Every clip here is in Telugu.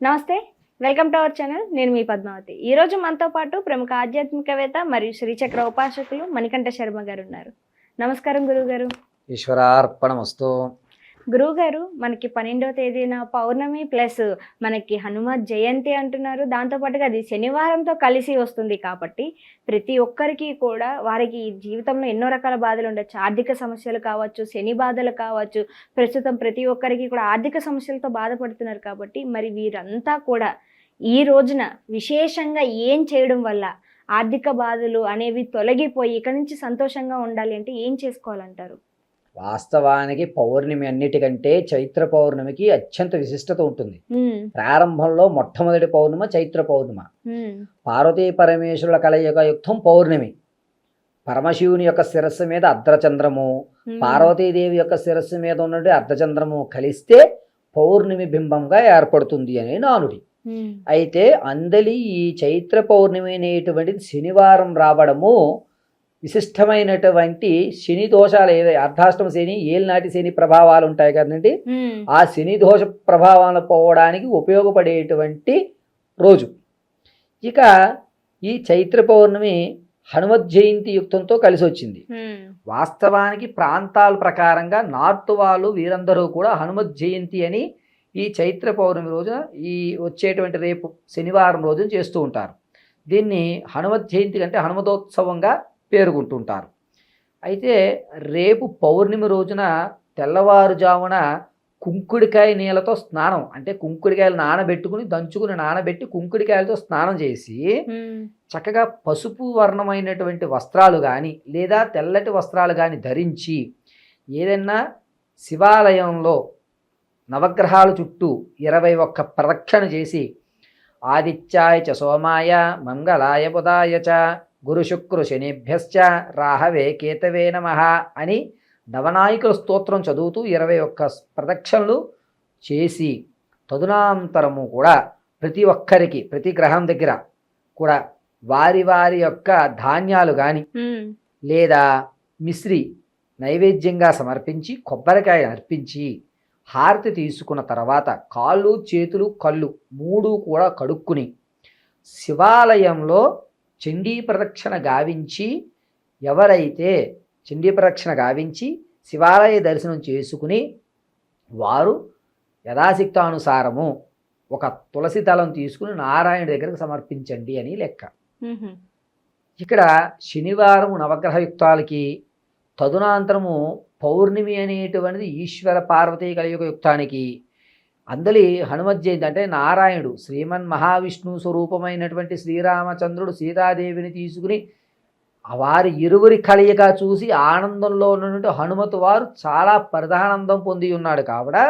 నమస్తే. Welcome to our channel. నేను మీ పద్మావతి. ఈరోజు మనతో పాటు ప్రముఖ ఆధ్యాత్మికవేత్త మరియు శ్రీచక్ర ఉపాసకులు మణికంఠ శర్మ గారు ఉన్నారు. నమస్కారం గురువుగారు. ఈశ్వరార్పణమస్తు. గురువుగారు, మనకి 12వ తేదీన పౌర్ణమి ప్లస్ మనకి హనుమత్ జయంతి అంటున్నారు. దాంతోపాటుగా అది శనివారంతో కలిసి వస్తుంది కాబట్టి ప్రతి ఒక్కరికి కూడా వారికి జీవితంలో ఎన్నో రకాల బాధలు ఉండొచ్చు. ఆర్థిక సమస్యలు కావచ్చు, శని బాధలు కావచ్చు. ప్రస్తుతం ప్రతి ఒక్కరికి కూడా ఆర్థిక సమస్యలతో బాధపడుతున్నారు కాబట్టి మరి వీరంతా కూడా ఈ రోజున విశేషంగా ఏం చేయడం వల్ల ఆర్థిక బాధలు అనేవి తొలగిపోయి ఇక నుంచి సంతోషంగా ఉండాలి అంటే ఏం చేసుకోవాలంటారు? వాస్తవానికి పౌర్ణమి అన్నిటికంటే చైత్ర పౌర్ణమికి అత్యంత విశిష్టత ఉంటుంది. ప్రారంభంలో మొట్టమొదటి పౌర్ణమ చైత్ర పౌర్ణమ. పార్వతీ పరమేశ్వరుల కలయిక యుక్తం పౌర్ణమి. పరమశివుని యొక్క శిరస్సు మీద అర్ధచంద్రము, పార్వతీదేవి యొక్క శిరస్సు మీద ఉన్నటువంటి అర్ధచంద్రము కలిస్తే పౌర్ణమి బింబంగా ఏర్పడుతుంది అనే నానుడి. అయితే అందలి ఈ చైత్ర పౌర్ణమి అనేటువంటిది శనివారం రావడము విశిష్టమైనటువంటి శని దోషాలు అర్ధాష్టమ శని, ఏలినాటి శని ప్రభావాలు ఉంటాయి కదండి. ఆ శని దోష ప్రభావాలు పోవడానికి ఉపయోగపడేటువంటి రోజు. ఇక ఈ చైత్ర పౌర్ణమి హనుమత్ జయంతి యుక్తంతో కలిసి వచ్చింది. వాస్తవానికి ప్రాంతాల ప్రకారంగా నార్త్ వాళ్ళు వీరందరూ కూడా హనుమత్ జయంతి అని ఈ చైత్ర పౌర్ణమి రోజున ఈ వచ్చేటువంటి రేపు శనివారం రోజున చేస్తూ ఉంటారు. దీన్ని హనుమత్ జయంతి అంటే హనుమతోత్సవంగా పేర్కొంటుంటారు. అయితే రేపు పౌర్ణమి రోజున తెల్లవారుజామున కుంకుడికాయ నీళ్ళతో స్నానం, అంటే కుంకుడికాయలు నానబెట్టుకుని దంచుకుని నానబెట్టి కుంకుడికాయలతో స్నానం చేసి చక్కగా పసుపు వర్ణమైనటువంటి వస్త్రాలు కానీ లేదా తెల్లటి వస్త్రాలు కానీ ధరించి ఏదైనా శివాలయంలో నవగ్రహాల చుట్టూ 21 ప్రదక్షిణ చేసి ఆదిత్యాయ చ సోమాయ మంగళాయ బుధాయ చ గురు శుక్రు శనిభ్యశ్చ రాహవే కేతవే నమః అని నవనాయకుల స్తోత్రం చదువుతూ 21 ప్రదక్షిణలు చేసి తదునాంతరము కూడా ప్రతి ఒక్కరికి ప్రతి గ్రహం దగ్గర కూడా వారి వారి యొక్క ధాన్యాలు కానీ లేదా మిశ్రి నైవేద్యంగా సమర్పించి కొబ్బరికాయ అర్పించి హారతి తీసుకున్న తర్వాత కాళ్ళు చేతులు కళ్ళు 3 కూడా కడుక్కుని శివాలయంలో చండీ ప్రదక్షిణ గావించి ఎవరైతే చండీ ప్రదక్షిణ గావించి శివాలయ దర్శనం చేసుకుని వారు యథాశక్తానుసారము ఒక తులసి దళం తీసుకుని నారాయణుడి దగ్గరకు సమర్పించండి అని లెక్క. ఇక్కడ శనివారం నవగ్రహయుక్తాలకి తదునాంతరము పౌర్ణమి అనేటువంటిది ఈశ్వర పార్వతీ కలియుగ యుక్తానికి అందలి హనుమత్ జయంతి అంటే నారాయణుడు శ్రీమన్ మహావిష్ణువు స్వరూపమైనటువంటి శ్రీరామచంద్రుడు సీతాదేవిని తీసుకుని వారి ఇరువురి కలయిక చూసి ఆనందంలో ఉన్నటువంటి హనుమతు వారు చాలా ప్రధానందం పొంది ఉన్నాడు. కాబట్టి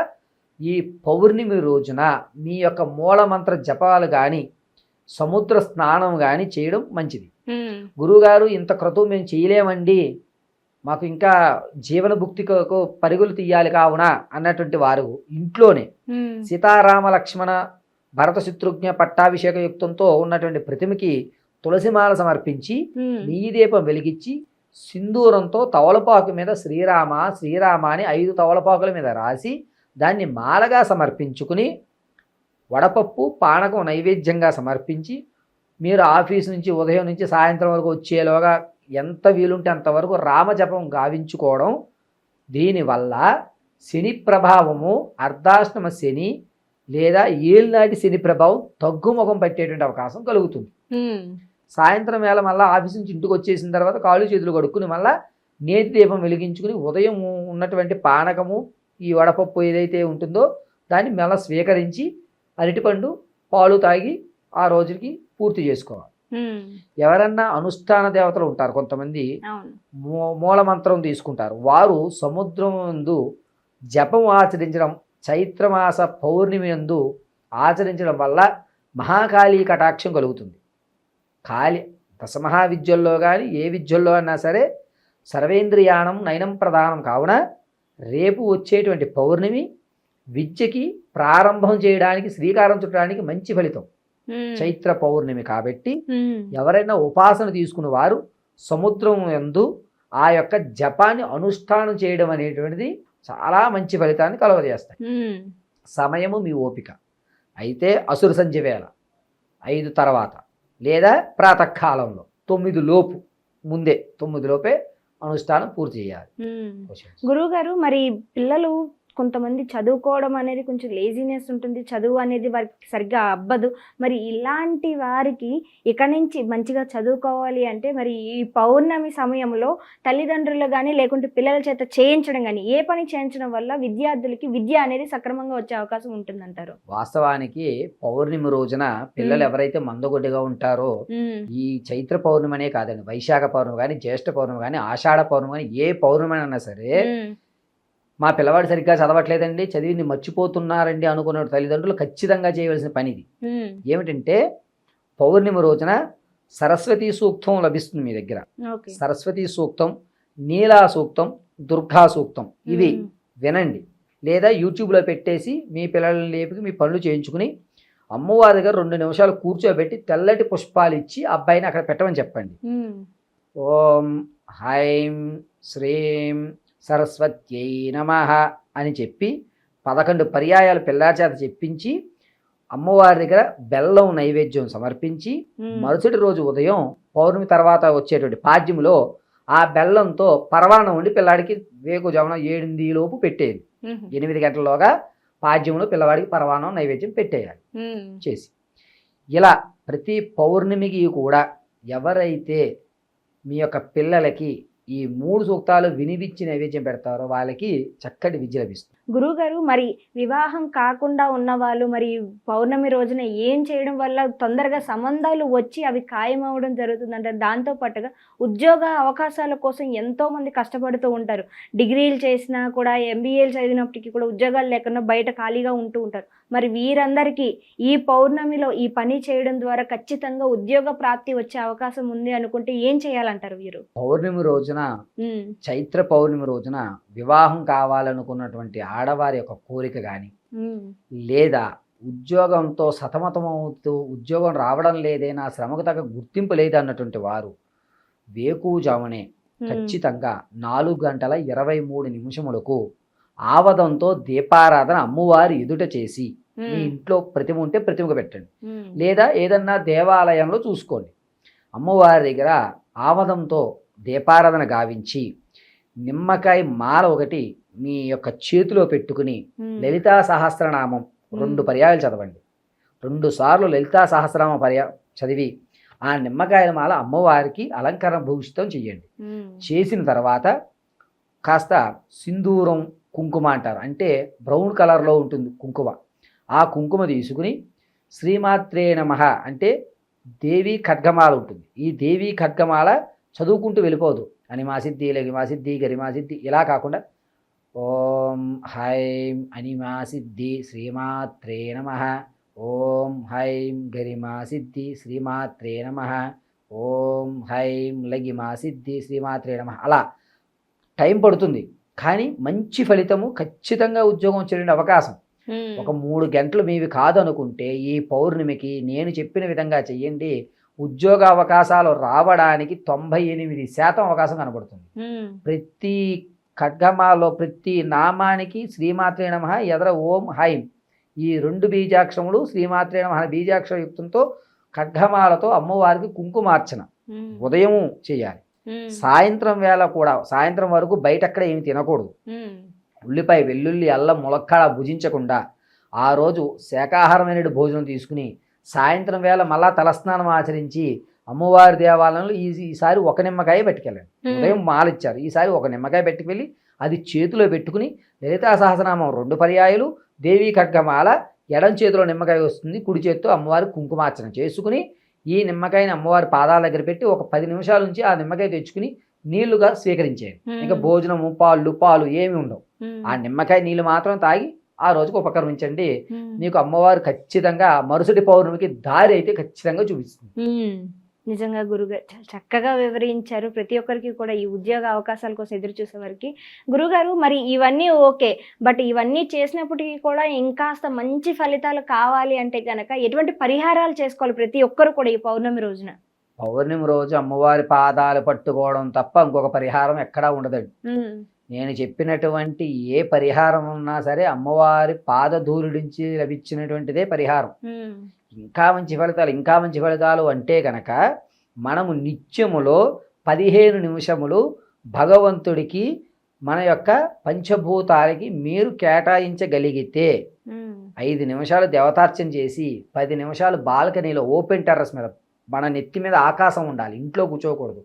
ఈ పౌర్ణమి రోజున మీ యొక్క మూలమంత్ర జపాలు కానీ సముద్ర స్నానం కానీ చేయడం మంచిది. గురువుగారు ఇంత క్రతువు మేము చేయలేమండి, మాకు ఇంకా జీవన భుక్తికు పరుగులు తీయాలి కావున అన్నటువంటి వారు ఇంట్లోనే సీతారామ లక్ష్మణ భరత శత్రుఘ్న పట్టాభిషేక యుక్తంతో ఉన్నటువంటి ప్రతిమకి తులసిమాల సమర్పించి నెయ్యి దీపం వెలిగించి సింధూరంతో తవలపాకు మీద శ్రీరామ శ్రీరామ అని 5 తవలపాకుల మీద రాసి దాన్ని మాలగా సమర్పించుకుని వడపప్పు పానకం నైవేద్యంగా సమర్పించి మీరు ఆఫీస్ నుంచి ఉదయం నుంచి సాయంత్రం వరకు వచ్చేలోగా ఎంత వీలుంటే అంతవరకు రామజపం గావించుకోవడం. దీనివల్ల శని ప్రభావము అర్ధాష్టమ శని లేదా ఏళ్ళనాటి శని ప్రభావం తగ్గుముఖం పట్టేటువంటి అవకాశం కలుగుతుంది. సాయంత్రం వేళ మళ్ళీ ఆఫీస్ నుంచి ఇంటికి వచ్చేసిన తర్వాత కాళ్ళు చేతులు కడుక్కుని మళ్ళీ నేతి దీపం వెలిగించుకుని ఉదయం ఉన్నటువంటి పానకము ఈ వడపప్పు ఏదైతే ఉంటుందో దాన్ని మళ్ళీ స్వీకరించి అరటిపండు పాలు తాగి ఆ రోజుకి పూర్తి చేసుకోవాలి. ఎవరన్నా అనుష్ఠాన దేవతలు ఉంటారు, కొంతమంది మూలమంత్రం తీసుకుంటారు, వారు సముద్రం యందు జపం ఆచరించడం చైత్రమాస పౌర్ణమి యందు ఆచరించడం వల్ల మహాకాళీ కటాక్షం కలుగుతుంది. కాళీ దశమహావిద్యల్లో కానీ ఏ విద్యల్లో అన్నా సరే సర్వేంద్రియాణం నయనం ప్రధానం కావున రేపు వచ్చేటువంటి పౌర్ణమి విద్యకి ప్రారంభం చేయడానికి శ్రీకారం చుట్టడానికి మంచి ఫలితం చైత్ర పౌర్ణమి. కాబట్టి ఎవరైనా ఉపాసన తీసుకున్న వారు సముద్రం యందు ఆ యొక్క జపాన్ని అనుష్ఠానం చేయడం అనేటువంటిది చాలా మంచి ఫలితాన్ని కలుగజేస్తాయి. సమయము మీ ఓపిక. అయితే అసుర సంధ్య వేళ 5 తర్వాత లేదా ప్రాతకాలంలో 9 లోపు ముందే 9 లోపే అనుష్ఠానం పూర్తి చేయాలి. గురువు గారు, మరి పిల్లలు కొంతమంది చదువుకోవడం అనేది కొంచెం లేజినెస్ ఉంటుంది, చదువు అనేది వారికి సరిగ్గా అబ్బదు. మరి ఇలాంటి వారికి ఇక నుంచి మంచిగా చదువుకోవాలి అంటే మరి ఈ పౌర్ణమి సమయంలో తల్లిదండ్రులు కానీ లేకుంటే పిల్లల చేత చేయించడం కానీ ఏ పని చేయించడం వల్ల విద్యార్థులకి విద్య అనేది సక్రమంగా వచ్చే అవకాశం ఉంటుందంటారు? వాస్తవానికి పౌర్ణమి రోజున పిల్లలు ఎవరైతే మందగొడ్డిగా ఉంటారో ఈ చైత్ర పౌర్ణమి అనే కాదండి, వైశాఖ పౌర్ణమి కానీ, జ్యేష్ఠ పౌర్ణమి కానీ, ఆషాఢ పౌర్ణమి కానీ, ఏ పౌర్ణమి అయినా సరే మా పిల్లవాడు సరిగ్గా చదవట్లేదండి, చదివిని మర్చిపోతున్నారండి అనుకున్న తల్లిదండ్రులు ఖచ్చితంగా చేయవలసిన పని ఇది. ఏమిటంటే పౌర్ణమి రోజున సరస్వతి సూక్తం లభిస్తుంది మీ దగ్గర. సరస్వతి సూక్తం, నీలా సూక్తం, దుర్గా సూక్తం ఇవి వినండి, లేదా యూట్యూబ్లో పెట్టేసి మీ పిల్లల్ని లేపి మీ పనులు చేయించుకుని అమ్మవారి దగ్గర 2 నిమిషాలు కూర్చోబెట్టి తెల్లటి పుష్పాలు ఇచ్చి అబ్బాయిని అక్కడ పెట్టమని చెప్పండి. ఓం హైం శ్రీం సరస్వత్యై నమః అని చెప్పి 11 పర్యాయాలు పిల్లాడి చేత చెప్పించి అమ్మవారి దగ్గర బెల్లం నైవేద్యం సమర్పించి మరుసటి రోజు ఉదయం పౌర్ణమి తర్వాత వచ్చేటువంటి పాడ్యములో ఆ బెల్లంతో పరవాణం ఉండి పిల్లాడికి వేకుజామున 7 లోపు పెట్టేది. 8 గంటల్లోగా పాడ్యంలో పిల్లవాడికి పరవాణం నైవేద్యం పెట్టేయాలి చేసి. ఇలా ప్రతి పౌర్ణమికి కూడా ఎవరైతే మీ యొక్క పిల్లలకి ఈ 3 సూక్తాలు వినిపించి నైవేద్యం పెడతారో వాళ్ళకి చక్కటి విద్య లభిస్తుంది. గురువుగారు, మరి వివాహం కాకుండా ఉన్న వాళ్ళు మరి పౌర్ణమి రోజున ఏం చేయడం వల్ల తొందరగా సంబంధాలు వచ్చి అవి ఖాయం అవ్వడం జరుగుతుందంటే, దాంతో పాటుగా ఉద్యోగ అవకాశాల కోసం ఎంతో మంది కష్టపడుతూ ఉంటారు. డిగ్రీలు చేసినా కూడా, ఎంబీఏలు చదివినప్పటికీ కూడా ఉద్యోగాలు లేకుండా బయట ఖాళీగా ఉంటూ ఉంటారు. మరి వీరందరికీ ఈ పౌర్ణమిలో ఈ పని చేయడం ద్వారా ఖచ్చితంగా ఉద్యోగ ప్రాప్తి వచ్చే అవకాశం ఉంది అనుకుంటే ఏం చేయాలంటారు వీరు? పౌర్ణమి రోజున, చైత్ర పౌర్ణమి రోజున వివాహం కావాలనుకున్నటువంటి ఆడవారి యొక్క కోరిక కానీ, లేదా ఉద్యోగంతో సతమతమవుతూ ఉద్యోగం రావడం లేదే, నా శ్రమకు తగ్గ గుర్తింపు లేదు అన్నటువంటి వారు వేకుజామునే ఖచ్చితంగా 4:23 ఆవదంతో దీపారాధన అమ్మవారి ఎదుట చేసి మీ ఇంట్లో ప్రతిమ ఉంటే ప్రతిమకు పెట్టండి, లేదా ఏదన్నా దేవాలయంలో చూసుకోండి. అమ్మవారి దగ్గర ఆవదంతో దీపారాధన గావించి నిమ్మకాయ మాల ఒకటి మీ యొక్క చేతిలో పెట్టుకుని లలితా సహస్రనామం 2 పర్యాయాలు చదవండి. 2 సార్లు లలితా సహస్రనామ చదివి ఆ నిమ్మకాయల మాల అమ్మవారికి అలంకరణ భూషితం చెయ్యండి. చేసిన తర్వాత కాస్త సింధూరం కుంకుమ అంటారు, అంటే బ్రౌన్ కలర్లో ఉంటుంది కుంకుమ. ఆ కుంకుమ తీసుకుని శ్రీమాత్రే నమః అంటే దేవీ ఖడ్గమాల ఉంటుంది. ఈ దేవీ ఖడ్గమాల చదువుకుంటూ వెళ్ళిపోదు, అనిమాసిద్ధి లగిమాసిద్ధి గరిమాసిద్ధి ఇలా కాకుండా ఓం హైం అనిమాసిద్ధి శ్రీమాత్రే నమః, ఓం హైం గరిమాసిద్ధి శ్రీమాత్రే నమః, ఓం హైం లగిమాసిద్ధి శ్రీమాత్రే నమః. అలా టైం పడుతుంది, కానీ మంచి ఫలితము, ఖచ్చితంగా ఉద్యోగం వచ్చే అవకాశం. ఒక 3 గంటలు మీవి కాదు అనుకుంటే ఈ పౌర్ణమికి నేను చెప్పిన విధంగా చెయ్యండి, ఉద్యోగ అవకాశాలు రావడానికి 98% అవకాశం కనబడుతుంది. ప్రతి ఖడ్గమాలో ప్రతి నామానికి శ్రీమాత్రే నమః ఎదర ఓం హైం ఈ 2 బీజాక్షరములు శ్రీమాత్రే నమః బీజాక్షర యుక్తంతో ఖడ్గమాలతో అమ్మవారికి కుంకుమార్చన ఉదయం చేయాలి. సాయంత్రం వేళ కూడా, సాయంత్రం వరకు బయటక్కడ ఏమి తినకూడదు. ఉల్లిపాయ, వెల్లుల్లి, అల్లం, ములక్కాడ భుజించకుండా ఆ రోజు శాకాహారమైన భోజనం తీసుకుని సాయంత్రం వేళ మళ్ళా తలస్నానం ఆచరించి అమ్మవారి దేవాలయంలో ఈసారి 1 నిమ్మకాయ పెట్టుకెళ్ళండి. ఉదయం మాలిచ్చారు, ఈసారి 1 నిమ్మకాయ పెట్టుకెళ్ళి అది చేతిలో పెట్టుకుని లలితా సహస్రనామం 2 పర్యాయాలు, దేవీ ఖడ్గమాల ఎడం చేతిలో నిమ్మకాయ వస్తుంది, కుడి చేతితో అమ్మవారి కుంకుమార్చన చేసుకుని ఈ నిమ్మకాయని అమ్మవారి పాదాల దగ్గర పెట్టి ఒక 10 నిమిషాల నుంచి ఆ నిమ్మకాయ తెచ్చుకుని నీళ్లుగా స్వీకరించేది. ఇంకా భోజనము, పాలు ఏమి ఉండవు. ఆ నిమ్మకాయ నీళ్లు మాత్రం తాగి ఆ రోజుకు ఉపక్రమించండి. మీకు అమ్మవారు ఖచ్చితంగా మరుసటి పౌర్ణమికి దారి అయితే ఖచ్చితంగా చూపిస్తుంది. నిజంగా గురుగారు చాలా చక్కగా వివరించారు. ప్రతి ఒక్కరికి కూడా ఈ ఉద్యోగ అవకాశాల కోసం ఎదురు చూసే వారికి. గురుగారు, మరి ఇవన్నీ ఓకే, బట్ ఇవన్నీ చేసినప్పటికీ కూడా ఇంకాస్త మంచి ఫలితాలు కావాలి అంటే కనుక ఎటువంటి పరిహారాలు చేసుకోవాలి ప్రతి ఒక్కరు కూడా ఈ పౌర్ణమి రోజున? పౌర్ణమి రోజు అమ్మవారి పాదాలు పట్టుకోవడం తప్ప ఇంకొక పరిహారం ఎక్కడా ఉండదండి. నేను చెప్పినటువంటి ఏ పరిహారం ఉన్నా సరే అమ్మవారి పాదధూళి నుంచి లభించినటువంటిదే పరిహారం. ఇంకా మంచి ఫలితాలు అంటే కనుక మనము నిత్యములో 15 నిమిషములు భగవంతుడికి మన యొక్క పంచభూతాలకి మీరు కేటాయించగలిగితే 5 నిమిషాలు దేవతార్చన చేసి 10 నిమిషాలు బాల్కనీలో ఓపెన్ టెర్రస్ మీద, మన నెత్తి మీద ఆకాశం ఉండాలి, ఇంట్లో కూర్చోకూడదు,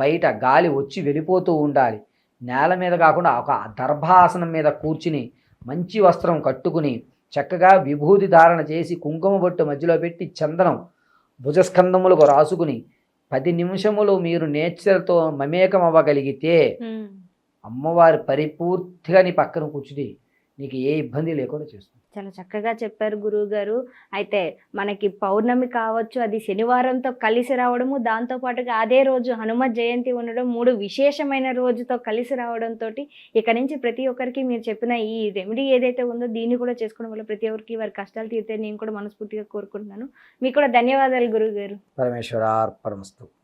బయట గాలి వచ్చి వెళ్ళిపోతూ ఉండాలి, నేల మీద కాకుండా ఒక దర్భాసనం మీద కూర్చుని మంచి వస్త్రం కట్టుకుని చక్కగా విభూతి ధారణ చేసి కుంకుమ బొట్టు మధ్యలో పెట్టి చందనం భుజస్కంధములకు రాసుకుని 10 నిమిషములు మీరు నేచర్తో మమేకం అవ్వగలిగితే అమ్మవారి పరిపూర్తిగా నీ పక్కన కూర్చుని నీకు ఏ ఇబ్బంది లేకుండా చేస్తుంది. చాలా చక్కగా చెప్పారు గురువు గారు. అయితే మనకి పౌర్ణమి కావచ్చు, అది శనివారంతో కలిసి రావడము, దాంతో పాటుగా అదే రోజు హనుమత్ జయంతి ఉండడం, 3 విశేషమైన రోజుతో కలిసి రావడంతో ఇక నుంచి ప్రతి ఒక్కరికి మీరు చెప్పిన ఈ రెమెడీ ఏదైతే ఉందో దీన్ని కూడా చేసుకోవడం వల్ల ప్రతి ఒక్కరికి వారి కష్టాలు తీరితే నేను కూడా మనస్ఫూర్తిగా కోరుకుంటున్నాను. మీకు కూడా ధన్యవాదాలు గురువు గారు. పరమేశ్వరార్పణమస్తు.